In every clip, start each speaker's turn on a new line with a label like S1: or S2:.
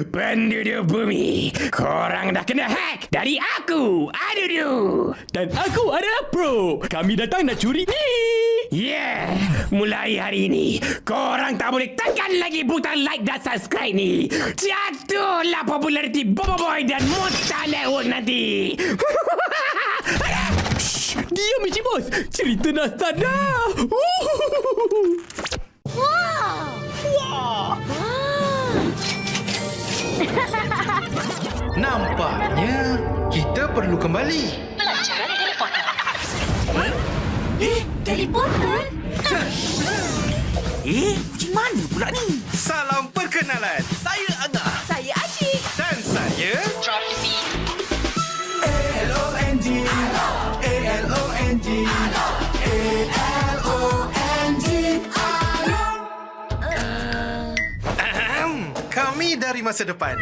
S1: Penduduk bumi, korang dah kena hack dari aku, Adudu.
S2: Dan aku adalah Pro. Kami datang nak curi ni.
S1: Yeah, mulai hari ini, korang tak boleh tekan lagi butang like dan subscribe ni. Jatuhlah populariti Bobo Boy dan Monster Network nanti.
S2: Shh, diam Michi Bos. Cerita dah start dah.
S3: Nampaknya kita perlu kembali.
S4: Pelajaran teleporter?
S5: Macam mana pula ni?
S3: Salam perkenalan.
S5: Saya Angah.
S4: Saya Asyik.
S3: Dan saya...
S4: Drop the beat.
S3: Kami dari masa depan.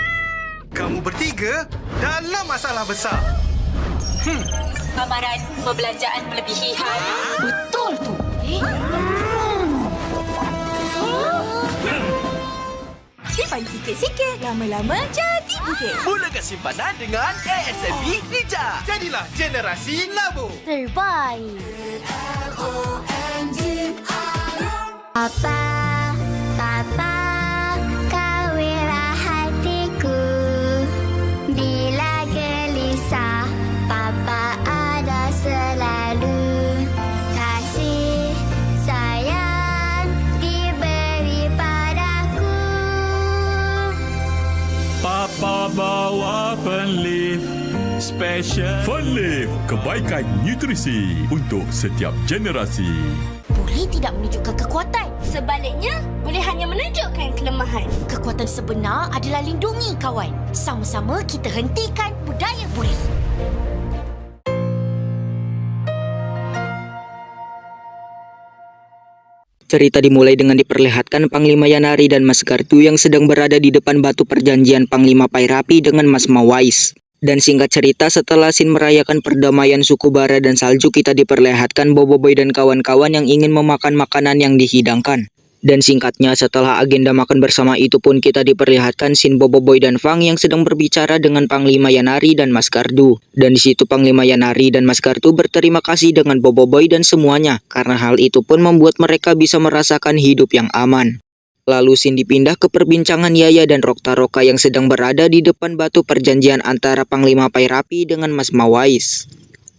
S3: Kamu bertiga dalam masalah besar.
S4: Amaran perbelanjaan melebihi had. Betul tu. Simpan sikit-sikit, lama-lama jadi bukit.
S5: Mulakan simpanan dengan ASMB Ninja.
S3: Jadilah generasi labu.
S4: Terbaik.
S6: Papa, Papa, kawinlah hatiku. Bila gelisah, Papa ada selalu. Kasih sayang diberi padaku.
S2: Papa bawa Fernleaf Special. Fernleaf, kebaikan nutrisi untuk setiap generasi.
S6: Boleh tidak menunjukkan kekuatan.
S4: Sebaliknya, boleh hanya menunjukkan kelemahan.
S6: Kekuatan sebenar adalah lindungi kawan. Sama-sama kita hentikan budaya buli.
S7: Cerita dimulai dengan diperlihatkan Panglima Yanari dan Mas Gartu yang sedang berada di depan batu perjanjian Panglima Pairapi dengan Mas Mawais. Dan singkat cerita, setelah scene merayakan perdamaian suku Bara dan Salju, kita diperlihatkan Bobo Boy dan kawan-kawan yang ingin memakan makanan yang dihidangkan. Dan singkatnya, setelah agenda makan bersama itu pun kita diperlihatkan scene Bobo Boy dan Fang yang sedang berbicara dengan Panglima Yanari dan Mas Gardu. Dan di situ Panglima Yanari dan Mas Gardu berterima kasih dengan Bobo Boy dan semuanya, karena hal itu pun membuat mereka bisa merasakan hidup yang aman. Lalu scene dipindah ke perbincangan Yaya dan Rokta-Roka yang sedang berada di depan batu perjanjian antara Panglima Pairapi dengan Mas Mawais.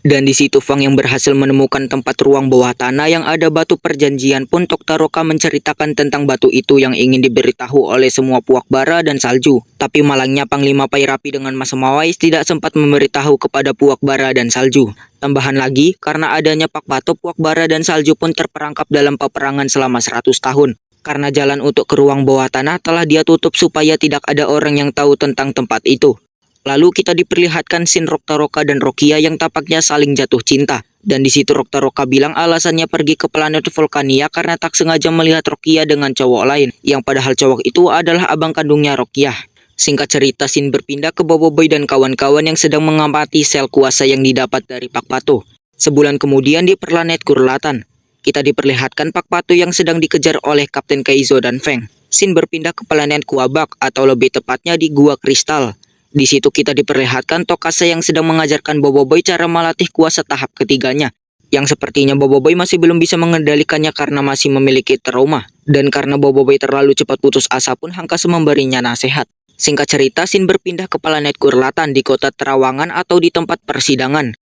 S7: Dan di situ Fang yang berhasil menemukan tempat ruang bawah tanah yang ada batu perjanjian pun Rokta-Roka menceritakan tentang batu itu yang ingin diberitahu oleh semua puak Bara dan Salju. Tapi malangnya Panglima Pairapi dengan Mas Mawais tidak sempat memberitahu kepada puak Bara dan Salju. Tambahan lagi, karena adanya Pak Bato, puak Bara dan Salju pun terperangkap dalam peperangan selama 100 tahun. Karena jalan untuk ke ruang bawah tanah telah dia tutup supaya tidak ada orang yang tahu tentang tempat itu. Lalu kita diperlihatkan scene Rokta-Roka dan Rokia yang tampaknya saling jatuh cinta. Dan di situ Rokta-Roka bilang alasannya pergi ke planet Volcania karena tak sengaja melihat Rokia dengan cowok lain, yang padahal cowok itu adalah abang kandungnya Rokia. Singkat cerita, scene berpindah ke Bobo Boy dan kawan-kawan yang sedang mengamati sel kuasa yang didapat dari Pak Pato. Sebulan kemudian di planet Kurlatan, kita diperlihatkan Pak Pato yang sedang dikejar oleh Kapten Kaizo dan Feng. Scene berpindah ke planet Kuabak atau lebih tepatnya di Gua Kristal. Di situ kita diperlihatkan Tokase yang sedang mengajarkan Bobo Boy cara melatih kuasa tahap ketiganya. Yang sepertinya Bobo Boy masih belum bisa mengendalikannya karena masih memiliki trauma. Dan karena Bobo Boy terlalu cepat putus asa pun Hangkase memberinya nasihat. Singkat cerita, scene berpindah ke planet Kurlatan di kota Terawangan atau di tempat persidangan.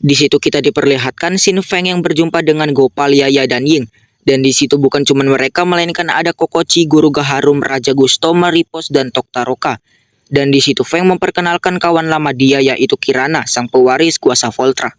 S7: Di situ kita diperlihatkan scene Feng yang berjumpa dengan Gopal, Yaya, dan Ying. Dan di situ bukan cuma mereka, melainkan ada Kokochi, Guru Gaharum, Raja Gusto, Maripos, dan Rokta-Roka. Dan di situ Feng memperkenalkan kawan lama dia yaitu Kirana, sang pewaris kuasa Voltra.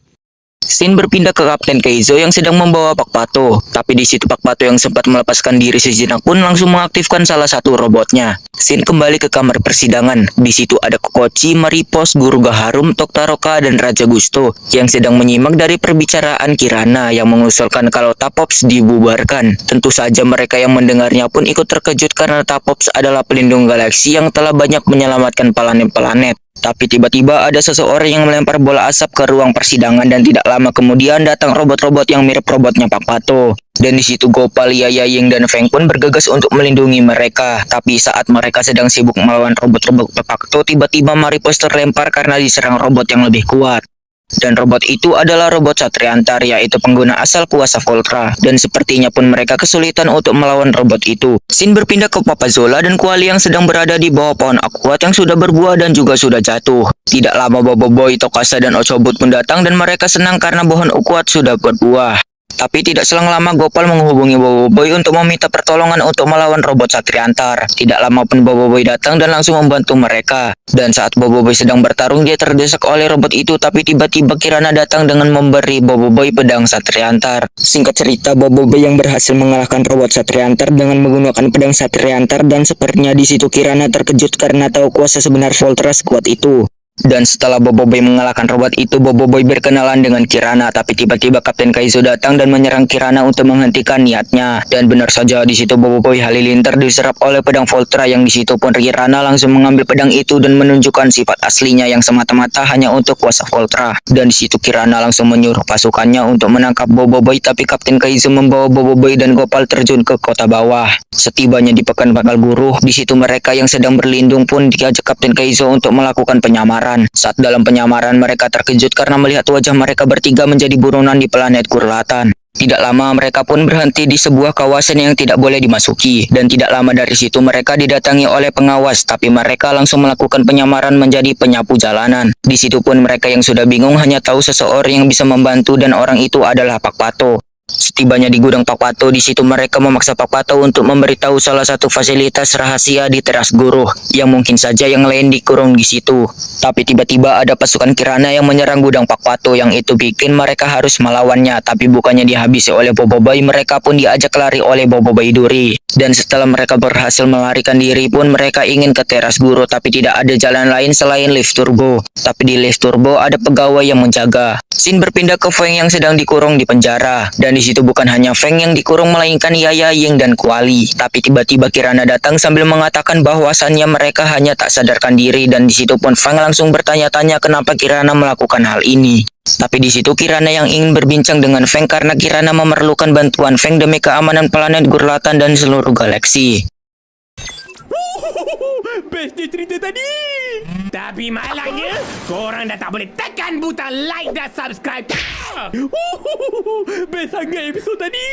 S7: Scene berpindah ke Kapten Kaizo yang sedang membawa Pak Pato. Tapi di situ Pak Pato yang sempat melepaskan diri sejenak pun langsung mengaktifkan salah satu robotnya. Scene kembali ke kamar persidangan. Di situ ada Kokochi, Maripos, Guru Gaharum, Rokta-Roka, dan Raja Gusto yang sedang menyimak dari perbicaraan Kirana yang mengusulkan kalau Tapops dibubarkan. Tentu saja mereka yang mendengarnya pun ikut terkejut karena Tapops adalah pelindung galaksi yang telah banyak menyelamatkan planet-planet. Tapi tiba-tiba ada seseorang yang melempar bola asap ke ruang persidangan dan tidak lama kemudian datang robot-robot yang mirip robotnya Pak Pato. Dan di situ Gopal, Yaya, Ying, dan Feng pun bergegas untuk melindungi mereka. Tapi saat mereka sedang sibuk melawan robot-robot Pak Pato, tiba-tiba Maripos terlempar karena diserang robot yang lebih kuat. Dan robot itu adalah robot Satriantar, yaitu pengguna asal kuasa Voltra. Dan sepertinya pun mereka kesulitan untuk melawan robot itu. Scene berpindah ke Papa Zola dan Kuali yang sedang berada di bawah pohon akuat yang sudah berbuah dan juga sudah jatuh. Tidak lama Bobo Boy, Tokasa, dan Ochobut pun datang dan mereka senang karena pohon akuat sudah berbuah. Tapi tidak selang lama Gopal menghubungi Bobo Boy untuk meminta pertolongan untuk melawan robot Satriantar. Tidak lama pun Bobo Boy datang dan langsung membantu mereka. Dan saat Bobo Boy sedang bertarung, dia terdesak oleh robot itu, tapi tiba-tiba Kirana datang dengan memberi Bobo Boy pedang Satriantar. Singkat cerita, Bobo Boy yang berhasil mengalahkan robot Satriantar dengan menggunakan pedang Satriantar, dan sepertinya di situ Kirana terkejut karena tahu kuasa sebenar Voltra sekuat itu. Dan setelah Bobo Boy mengalahkan robot itu, Bobo Boy berkenalan dengan Kirana, tapi tiba-tiba Kapten Kaizo datang dan menyerang Kirana untuk menghentikan niatnya. Dan benar saja di situ Bobo Boy halilintar diserap oleh pedang Voltra, yang di situ pun Kirana langsung mengambil pedang itu dan menunjukkan sifat aslinya yang semata-mata hanya untuk kuasa Voltra. Dan di situ Kirana langsung menyuruh pasukannya untuk menangkap Bobo Boy, tapi Kapten Kaizo membawa Bobo Boy dan Gopal terjun ke kota bawah. Setibanya di Pekan Bakal Guru, di situ mereka yang sedang berlindung pun diajak Kapten Kaizo untuk melakukan penyamaran. Saat dalam penyamaran mereka terkejut karena melihat wajah mereka bertiga menjadi buronan di planet Gurlatan. Tidak lama mereka pun berhenti di sebuah kawasan yang tidak boleh dimasuki. Dan tidak lama dari situ mereka didatangi oleh pengawas, tapi mereka langsung melakukan penyamaran menjadi penyapu jalanan. Di situ pun mereka yang sudah bingung hanya tahu seseorang yang bisa membantu, dan orang itu adalah Pak Pato. Setibanya di gudang Pak Pato, di situ mereka memaksa Pak Pato untuk memberitahu salah satu fasilitas rahasia di teras guru yang mungkin saja yang lain dikurung di situ. Tapi tiba-tiba ada pasukan Kirana yang menyerang gudang Pak Pato, yang itu bikin mereka harus melawannya. Tapi bukannya dihabisi oleh Bobo Boy, mereka pun diajak lari oleh Bobo Boy Duri. Dan setelah mereka berhasil melarikan diri pun mereka ingin ke teras guru, tapi tidak ada jalan lain selain lift turbo. Tapi di lift turbo ada pegawai yang menjaga. Scene berpindah ke Feng yang sedang dikurung di penjara. Dan di situ bukan hanya Feng yang dikurung, melainkan Yaya, Ying, dan Kuali. Tapi tiba-tiba Kirana datang sambil mengatakan bahwasannya mereka hanya tak sadarkan diri, dan di situ pun Feng langsung bertanya-tanya kenapa Kirana melakukan hal ini. Tapi di situ Kirana yang ingin berbincang dengan Feng karena Kirana memerlukan bantuan Feng demi keamanan planet Gurlatan dan seluruh galaksi.
S2: Bestnya cerita tadi.
S1: Tapi malangnya, korang dah tak boleh tekan butang like dan subscribe.
S2: Best sangat episod tadi.